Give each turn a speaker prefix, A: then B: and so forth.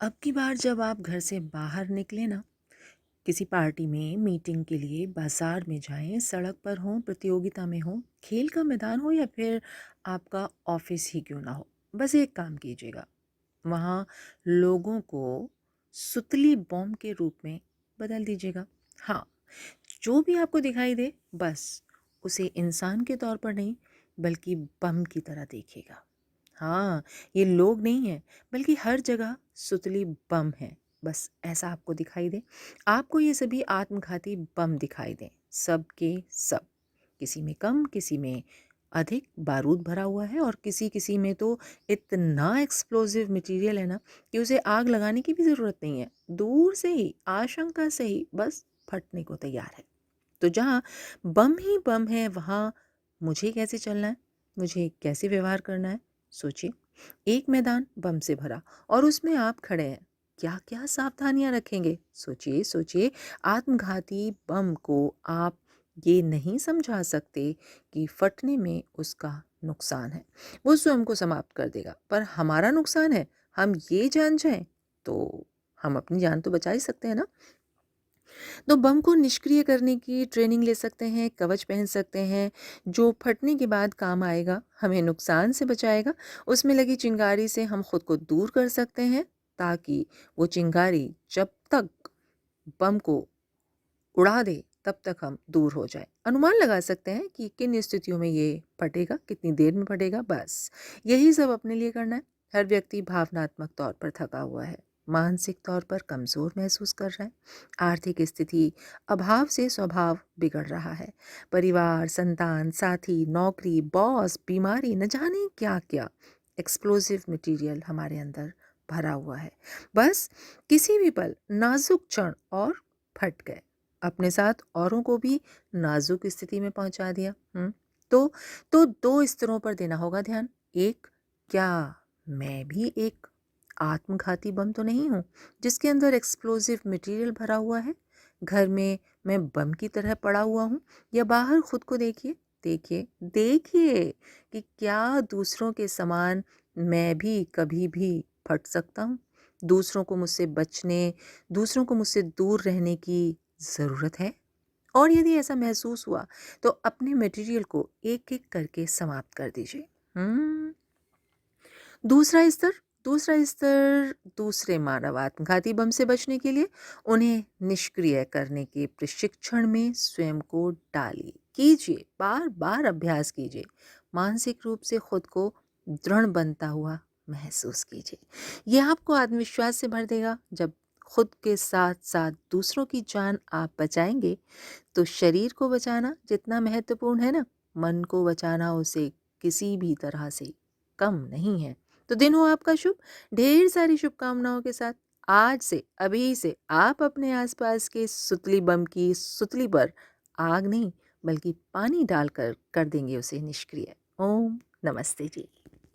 A: अब की बार जब आप घर से बाहर निकले ना, किसी पार्टी में, मीटिंग के लिए, बाजार में जाएं, सड़क पर हों, प्रतियोगिता में हो, खेल का मैदान हो या फिर आपका ऑफिस ही क्यों ना हो, बस एक काम कीजिएगा। वहाँ लोगों को सुतली बॉम्ब के रूप में बदल दीजिएगा। हाँ, जो भी आपको दिखाई दे, बस उसे इंसान के तौर पर नहीं, बल्कि बम की तरह देखिएगा। हाँ, ये लोग नहीं हैं, बल्कि हर जगह सुतली बम है। बस ऐसा आपको दिखाई दे। आपको ये सभी आत्मघाती बम दिखाई दें, सब के सब। किसी में कम, किसी में अधिक बारूद भरा हुआ है और किसी-किसी में तो इतना एक्सप्लोसिव मटेरियल है ना कि उसे आग लगाने की भी ज़रूरत नहीं है। दूर से ही, आशंका से ही बस फटने को तैयार है। तो जहाँ बम ही बम है वहाँ मुझे कैसे चलना है, मुझे कैसे व्यवहार करना है, सोचिए। एक मैदान बम से भरा और उसमें आप खड़े हैं, क्या क्या सावधानियां रखेंगे, सोचिए सोचिए। आत्मघाती बम को आप ये नहीं समझा सकते कि फटने में उसका नुकसान है, वो स्वयं को समाप्त कर देगा, पर हमारा नुकसान है, हम ये जान जाएं तो हम अपनी जान तो बचा ही सकते हैं ना। तो बम को निष्क्रिय करने की ट्रेनिंग ले सकते हैं, कवच पहन सकते हैं, जो फटने के बाद काम आएगा, हमें नुकसान से बचाएगा। उसमें लगी चिंगारी से हम खुद को दूर कर सकते हैं, ताकि वो चिंगारी जब तक बम को उड़ा दे, तब तक हम दूर हो जाएं। अनुमान लगा सकते हैं कि किन स्थितियों में ये फटेगा, कितनी देर में फटेगा, बस यही सब अपने लिए करना है। हर व्यक्ति भावनात्मक तौर पर थका हुआ है, मानसिक तौर पर कमज़ोर महसूस कर रहा है, आर्थिक स्थिति अभाव से स्वभाव बिगड़ रहा है, परिवार, संतान, साथी, नौकरी, बॉस, बीमारी, न जाने क्या क्या एक्सप्लोसिव मटेरियल हमारे अंदर भरा हुआ है। बस किसी भी पल नाजुक क्षण और फट गए, अपने साथ औरों को भी नाजुक स्थिति में पहुंचा दिया। तो दो स्तरों पर देना होगा ध्यान। एक, क्या मैं भी एक आत्मघाती बम तो नहीं हूँ जिसके अंदर एक्सप्लोसिव मटेरियल भरा हुआ है? घर में मैं बम की तरह पड़ा हुआ हूँ, या बाहर खुद को देखिए, देखिए, देखिए कि क्या दूसरों के समान मैं भी कभी भी फट सकता हूँ। दूसरों को मुझसे बचने, दूसरों को मुझसे दूर रहने की ज़रूरत है। और यदि ऐसा महसूस हुआ तो अपने मटेरियल को एक-एक करके समाप्त कर दीजिए। हुँ। दूसरा स्तर दूसरा स्तर दूसरे मानव आत्मघाती बम से बचने के लिए उन्हें निष्क्रिय करने के प्रशिक्षण में स्वयं को डालिए। कीजिए, बार-बार अभ्यास कीजिए। मानसिक रूप से खुद को दृढ़ बनता हुआ महसूस कीजिए। यह आपको आत्मविश्वास से भर देगा। जब खुद के साथ-साथ दूसरों की जान आप बचाएँगे, तो शरीर को बचाना जितना महत्वपूर्ण है ना, मन को बचाना उसे किसी भी तरह से कम नहीं है। तो दिन हो आपका शुभ। ढेर सारी शुभकामनाओं के साथ आज से, अभी से आप अपने आसपास के सुतली बम की सुतली पर आग नहीं, बल्कि पानी डालकर कर देंगे उसे निष्क्रिय। ओम नमस्ते जी।